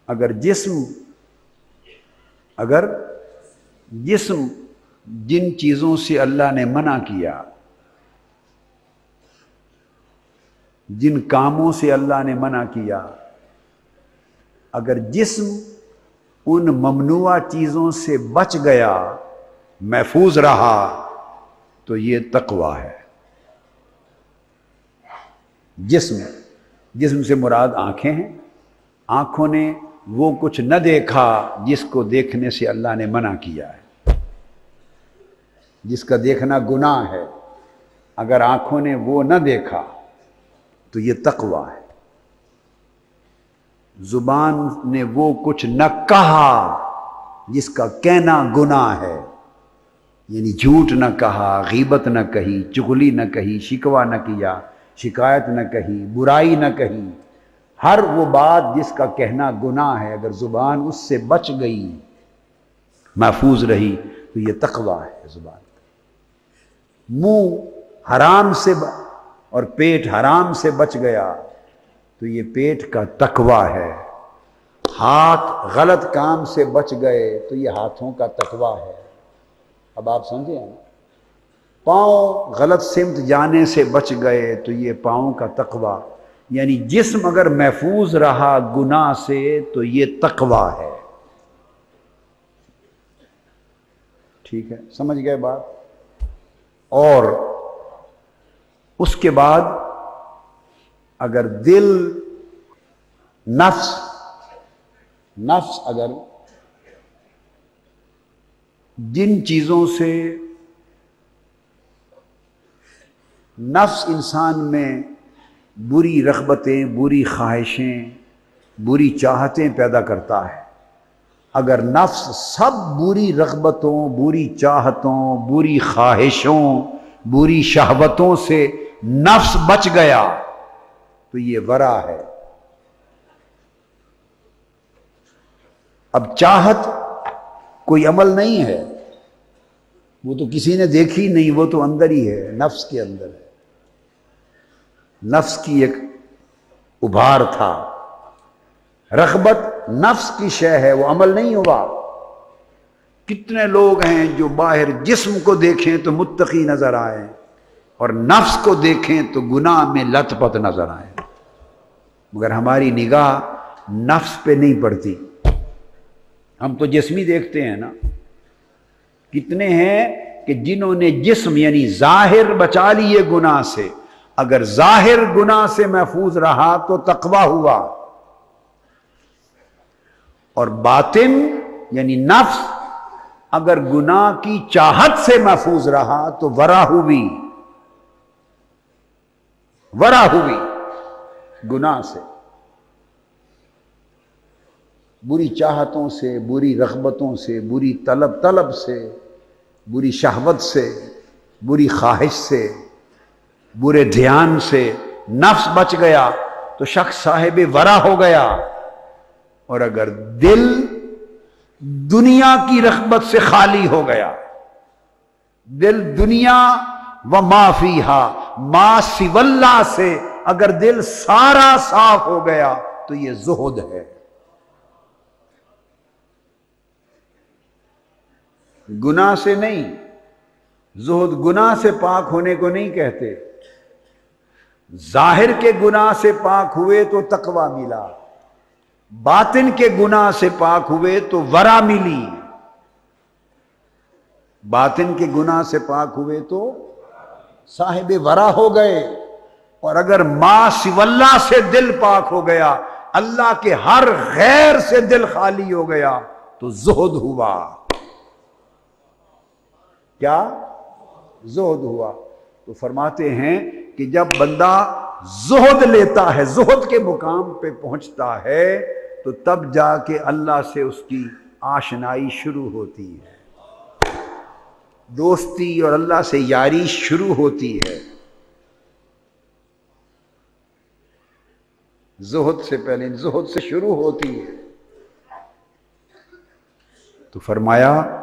اگر جسم جن چیزوں سے اللہ نے منع کیا، جن کاموں سے اللہ نے منع کیا، اگر جسم ان ممنوع چیزوں سے بچ گیا، محفوظ رہا، تو یہ تقویٰ ہے۔ جسم سے مراد آنکھیں ہیں۔ آنکھوں نے وہ کچھ نہ دیکھا جس کو دیکھنے سے اللہ نے منع کیا ہے، جس کا دیکھنا گناہ ہے، اگر آنکھوں نے وہ نہ دیکھا تو یہ تقویٰ ہے۔ زبان نے وہ کچھ نہ کہا جس کا کہنا گناہ ہے، یعنی جھوٹ نہ کہا، غیبت نہ کہی، چغلی نہ کہی، شکوہ نہ کیا، شکایت نہ کہی، برائی نہ کہی، ہر وہ بات جس کا کہنا گناہ ہے، اگر زبان اس سے بچ گئی، محفوظ رہی، تو یہ تقویٰ ہے زبان۔ منہ حرام سے اور پیٹ حرام سے بچ گیا تو یہ پیٹ کا تقویٰ ہے۔ ہاتھ غلط کام سے بچ گئے تو یہ ہاتھوں کا تقویٰ ہے۔ اب آپ سمجھے ہیں؟ پاؤں غلط سمت جانے سے بچ گئے تو یہ پاؤں کا تقویٰ، یعنی جسم اگر محفوظ رہا گناہ سے تو یہ تقویٰ ہے۔ ٹھیک ہے، سمجھ گئے بات؟ اور اس کے بعد اگر دل، نفس اگر جن چیزوں سے نفس انسان میں بری رغبتیں، بری خواہشیں، بری چاہتیں پیدا کرتا ہے، اگر نفس سب بری رغبتوں، بری چاہتوں، بری خواہشوں، بری شہوتوں سے نفس بچ گیا تو یہ ورع ہے۔ اب چاہت کوئی عمل نہیں ہے، وہ تو کسی نے دیکھی نہیں، وہ تو اندر ہی ہے، نفس کے اندر ہے، نفس کی ایک ابھار تھا۔ رغبت نفس کی شے ہے، وہ عمل نہیں ہوا۔ کتنے لوگ ہیں جو باہر جسم کو دیکھیں تو متقی نظر آئیں اور نفس کو دیکھیں تو گناہ میں لت پت نظر آئیں، مگر ہماری نگاہ نفس پہ نہیں پڑتی، ہم تو جسمی دیکھتے ہیں نا۔ کتنے ہیں کہ جنہوں نے جسم یعنی ظاہر بچا لیے گناہ سے، اگر ظاہر گناہ سے محفوظ رہا تو تقویٰ ہوا، اور باطن یعنی نفس اگر گناہ کی چاہت سے محفوظ رہا تو ورع ہوئی، گناہ سے، بری چاہتوں سے، بری رغبتوں سے، بری طلب سے، بری شہوت سے، بری خواہش سے، برے دھیان سے نفس بچ گیا تو شخص صاحب ورع ہو گیا۔ اور اگر دل دنیا کی رغبت سے خالی ہو گیا، دل دنیا و ما فیہا، ما سوی اللہ سے اگر دل سارا صاف ہو گیا تو یہ زہد ہے۔ گناہ سے نہیں، زہد گناہ سے پاک ہونے کو نہیں کہتے، ظاہر کے گناہ سے پاک ہوئے تو تقویٰ ملا، باطن کے گناہ سے پاک ہوئے تو ورع ملی، باطن کے گناہ سے پاک ہوئے تو صاحب ورع ہو گئے۔ اور اگر ما سوی اللہ سے دل پاک ہو گیا، اللہ کے ہر غیر سے دل خالی ہو گیا تو زہد ہوا۔ کیا؟ زہد ہوا۔ تو فرماتے ہیں کہ جب بندہ زہد لیتا ہے، زہد کے مقام پہ پہنچتا ہے تو تب جا کے اللہ سے اس کی آشنائی شروع ہوتی ہے، دوستی اور اللہ سے یاری شروع ہوتی ہے۔ زہد سے پہلے، زہد سے شروع ہوتی ہے۔ تو فرمایا